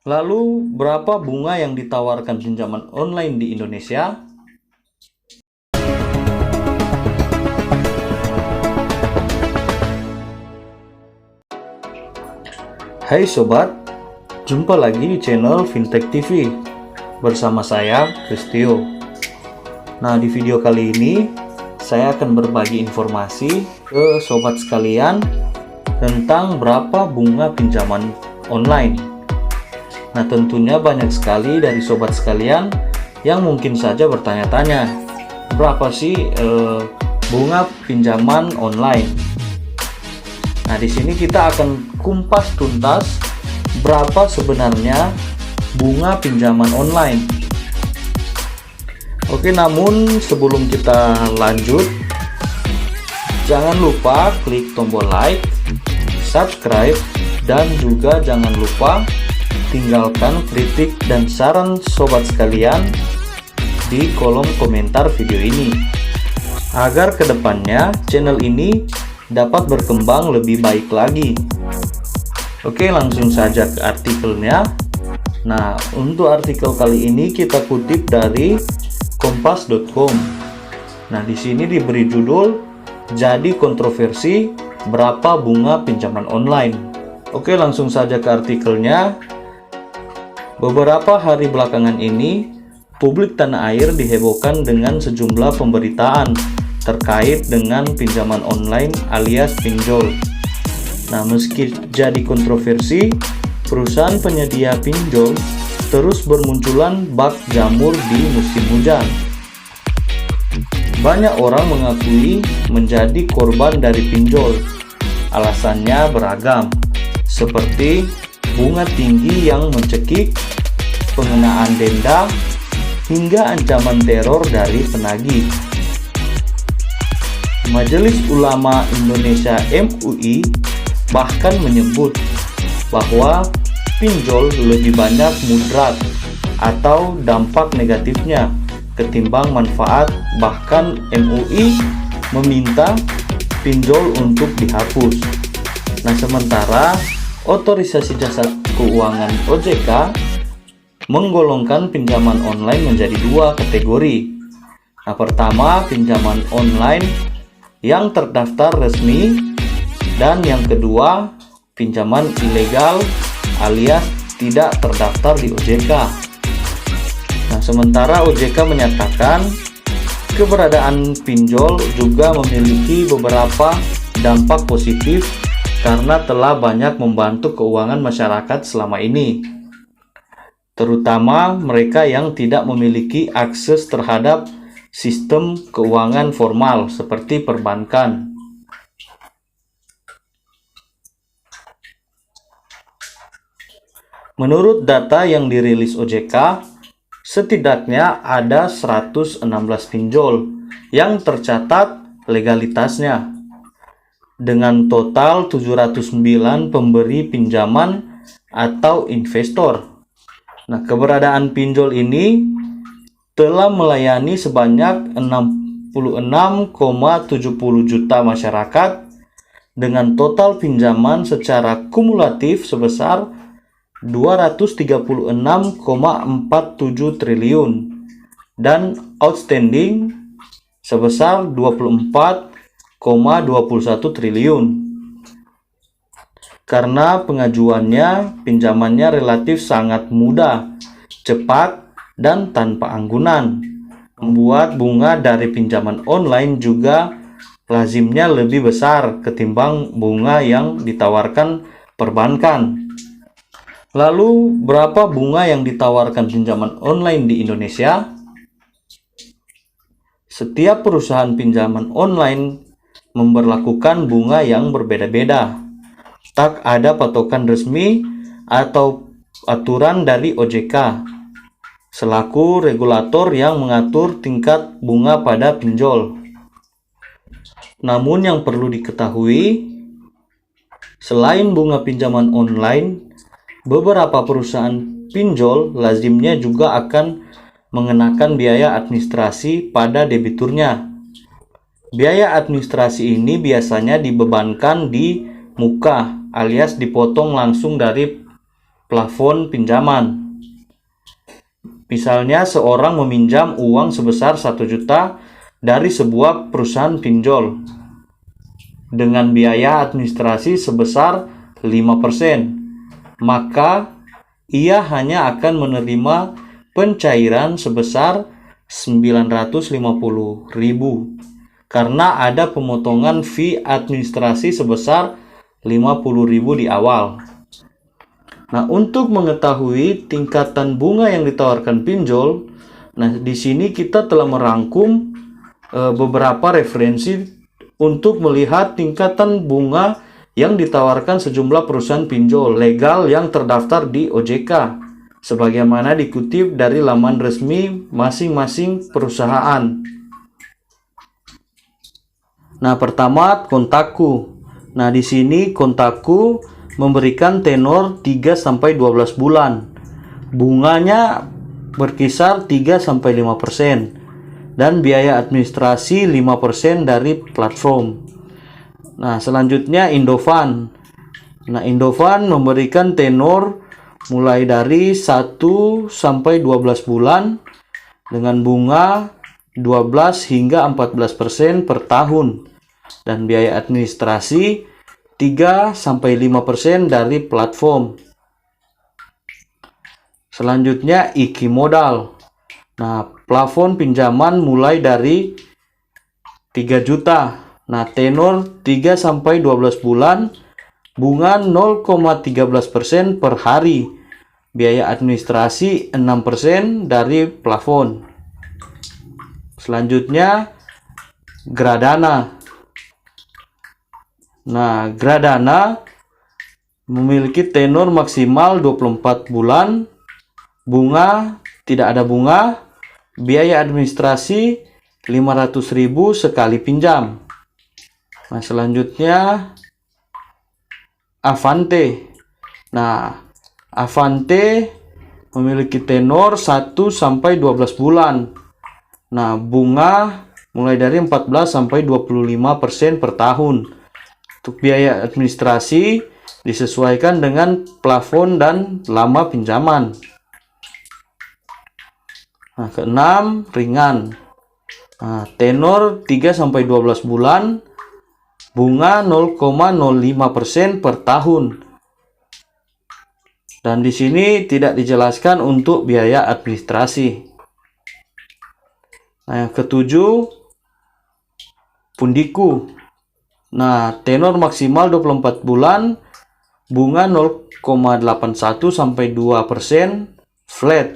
Lalu, berapa bunga yang ditawarkan pinjaman online di Indonesia? Hai sobat, jumpa lagi di channel Fintech TV bersama saya, Kristio. Nah, di video kali ini saya akan berbagi informasi ke sobat sekalian tentang berapa bunga pinjaman online. Nah, tentunya banyak sekali dari sobat sekalian yang mungkin saja bertanya-tanya, berapa sih bunga pinjaman online? Nah, di sini kita akan kumpas tuntas berapa sebenarnya bunga pinjaman online. Oke, namun sebelum kita lanjut, jangan lupa klik tombol like, subscribe, dan juga jangan lupa tinggalkan kritik dan saran sobat sekalian di kolom komentar video ini, agar kedepannya channel ini dapat berkembang lebih baik lagi. Oke, langsung saja ke artikelnya. Nah, untuk artikel kali ini kita kutip dari kompas.com. Nah, di sini diberi judul "Jadi Kontroversi Berapa Bunga Pinjaman Online". Oke, langsung saja ke artikelnya. Beberapa hari belakangan ini, publik tanah air dihebohkan dengan sejumlah pemberitaan terkait dengan pinjaman online alias pinjol. Nah, meski jadi kontroversi, perusahaan penyedia pinjol terus bermunculan bak jamur di musim hujan. Banyak orang mengakui menjadi korban dari pinjol. Alasannya beragam, seperti bunga tinggi yang mencekik, pengenaan denda, hingga ancaman teror dari penagih. Majelis Ulama Indonesia (MUI) bahkan menyebut bahwa pinjol lebih banyak mudarat atau dampak negatifnya ketimbang manfaat. Bahkan MUI meminta pinjol untuk dihapus. Nah, sementara Otorisasi Jasa Keuangan (OJK) menggolongkan pinjaman online menjadi dua kategori. Nah, pertama, pinjaman online yang terdaftar resmi, dan yang kedua, pinjaman ilegal alias tidak terdaftar di OJK. Nah, sementara OJK menyatakan keberadaan pinjol juga memiliki beberapa dampak positif karena telah banyak membantu keuangan masyarakat selama ini, terutama mereka yang tidak memiliki akses terhadap sistem keuangan formal seperti perbankan. Menurut data yang dirilis OJK, setidaknya ada 116 pinjol yang tercatat legalitasnya, dengan total 709 pemberi pinjaman atau investor. Nah, keberadaan pinjol ini telah melayani sebanyak 66,70 juta masyarakat dengan total pinjaman secara kumulatif sebesar 236,47 triliun dan outstanding sebesar 24,21 triliun. Karena pengajuannya, pinjamannya relatif sangat mudah, cepat, dan tanpa anggunan, membuat bunga dari pinjaman online juga lazimnya lebih besar ketimbang bunga yang ditawarkan perbankan. Lalu, berapa bunga yang ditawarkan pinjaman online di Indonesia? Setiap perusahaan pinjaman online memberlakukan bunga yang berbeda-beda. Tak ada patokan resmi atau aturan dari OJK selaku regulator yang mengatur tingkat bunga pada pinjol. Namun yang perlu diketahui, selain bunga pinjaman online, beberapa perusahaan pinjol lazimnya juga akan mengenakan biaya administrasi pada debiturnya. Biaya administrasi ini biasanya dibebankan di muka alias dipotong langsung dari plafon pinjaman. Misalnya seorang meminjam uang sebesar 1 juta dari sebuah perusahaan pinjol dengan biaya administrasi sebesar 5%, maka ia hanya akan menerima pencairan sebesar 950.000 karena ada pemotongan fee administrasi sebesar 50.000 di awal. Nah, untuk mengetahui tingkatan bunga yang ditawarkan pinjol, nah di sini kita telah merangkum beberapa referensi untuk melihat tingkatan bunga yang ditawarkan sejumlah perusahaan pinjol legal yang terdaftar di OJK, sebagaimana dikutip dari laman resmi masing-masing perusahaan. Nah, pertama Kontaku. Nah, di sini Kontaku memberikan tenor 3-12 bulan. Bunganya berkisar 3-5% dan biaya administrasi 5% dari platform. Nah, selanjutnya Indovan. Nah, Indovan memberikan tenor mulai dari 1-12 bulan dengan bunga 12 hingga 14% per tahun dan biaya administrasi 3-5% dari platform. Selanjutnya Iki Modal. Nah, plafon pinjaman mulai dari 3 juta. Nah, tenor 3-12 bulan, bunga 0,13% per hari. Biaya administrasi 6% dari plafon. Selanjutnya Gradana. Nah, Gradana memiliki tenor maksimal 24 bulan, bunga tidak ada bunga, biaya administrasi 500.000 sekali pinjam. Nah, selanjutnya Avante. Nah, Avante memiliki tenor 1-12 bulan. Nah, bunga mulai dari 14-25% per tahun. Untuk biaya administrasi disesuaikan dengan plafon dan lama pinjaman. Nah, keenam Ringan. Nah, tenor 3-12 bulan, bunga 0,05% per tahun. Dan di sini tidak dijelaskan untuk biaya administrasi. Nah, yang ketujuh Pundiku. Nah, tenor maksimal 24 bulan, bunga 0,81-2% flat.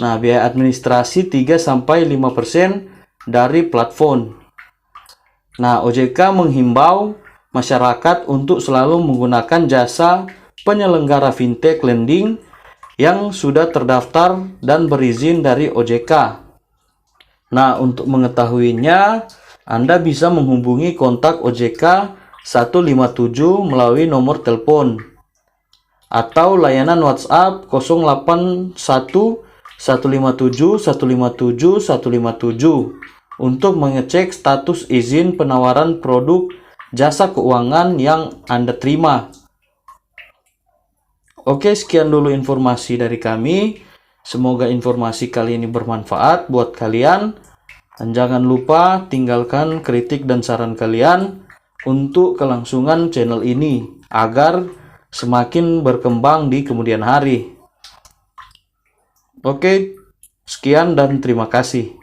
Nah, biaya administrasi 3-5% dari platform. Nah, OJK menghimbau masyarakat untuk selalu menggunakan jasa penyelenggara fintech lending yang sudah terdaftar dan berizin dari OJK. Nah, untuk mengetahuinya, Anda bisa menghubungi kontak OJK 157 melalui nomor telepon atau layanan WhatsApp 081 157 157 157 untuk mengecek status izin penawaran produk jasa keuangan yang Anda terima. Oke, sekian dulu informasi dari kami. Semoga informasi kali ini bermanfaat buat kalian. Dan jangan lupa tinggalkan kritik dan saran kalian untuk kelangsungan channel ini agar semakin berkembang di kemudian hari. Oke, sekian dan terima kasih.